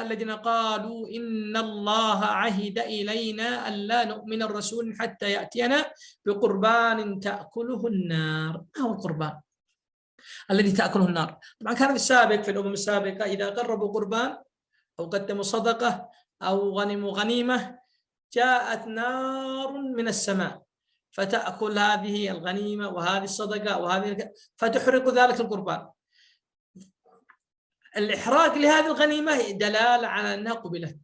الذين قالوا إن الله عهد إلينا ألا نؤمن الرسول حتى يأتينا بقربان تأكله النار. ما هو القربان الذي تأكله النار؟ طبعا كان في السابق، في الأمم السابقة، إذا قربوا قربان أو قدموا صدقة أو غنموا غنيمة جاءت نار من السماء فتأكل هذه الغنيمة وهذه الصدقة وهذه فتحرق ذلك القربان. الإحراق لهذه الغنيمة دلالة على أنها قبلت.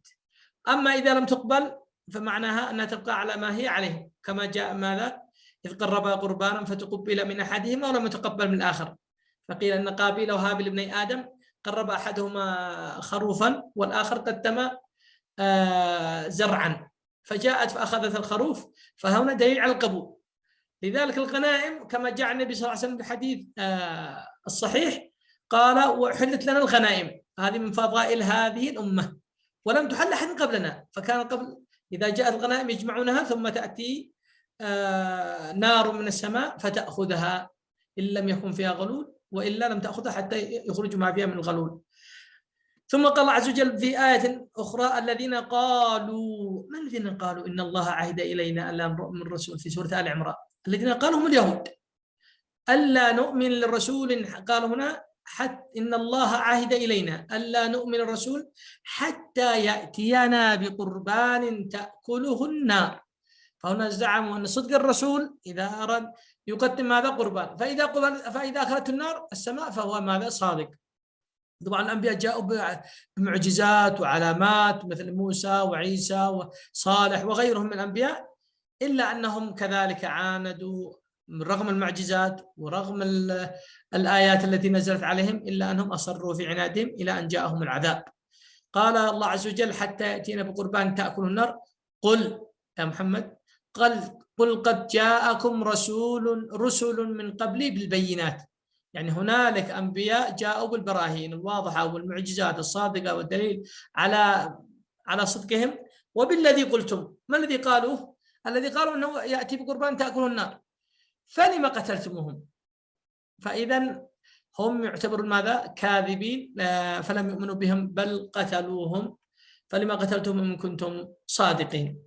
أما إذا لم تقبل فمعناها أنها تبقى على ما هي عليه، كما جاء ماذا؟ إذ قربا قربانا فتقبل من أحدهما ولم يتقبل من الآخر. فقيل أن قابيل وهابيل ابني آدم قرب أحدهما خروفا والآخر قدم زرعا، فجاءت فأخذت الخروف، فهنا دليل على القبول. لذلك الغنائم كما جاء النبي صلى الله عليه وسلم بالحديث الصحيح قال: وحلت لنا الغنائم، هذه من فضائل هذه الأمة ولم تحل أحد قبلنا. فكان قبل إذا جاءت الغنائم يجمعونها ثم تأتي نار من السماء فتأخذها إن لم يكن فيها غلول، وإلا لم تأخذها حتى يخرج ما فيها من الغلول. ثم قال الله عز وجل في آية أخرى: الذين قالوا. من الذين قالوا إن الله عهد إلينا ألا نؤمن الرسول؟ في سورة آل عمران. الذين قالوا هم اليهود، ألا نؤمن للرسول. قالوا هنا إن الله عهد إلينا ألا نؤمن الرسول حتى يأتينا بقربان تأكله النار. فهنا زعموا أن صدق الرسول إذا أراد يقدم ماذا؟ قربان. فإذا أكلته النار السماء فهو ماذا؟ صادق. طبعا الأنبياء جاءوا بمعجزات وعلامات مثل موسى وعيسى وصالح وغيرهم من الأنبياء، إلا أنهم كذلك عاندوا رغم المعجزات ورغم الآيات التي نزلت عليهم، إلا أنهم أصروا في عنادهم إلى أن جاءهم العذاب. قال الله عز وجل: حتى يأتينا بقربان تأكل النار. قل يا محمد، قل قد جاءكم رسل من قبلي بالبينات. يعني هنالك أنبياء جاءوا بالبراهين الواضحة والمعجزات الصادقة والدليل على صدقهم. وبالذي قلتم، ما الذي قالوه؟ الذي قالوا أنه يأتي بقربان تأكله النار، فلما قتلتموهم؟ فإذا هم يعتبرون ماذا؟ كاذبين، فلم يؤمنوا بهم بل قتلوهم. فلما قتلتم إن كنتم صادقين.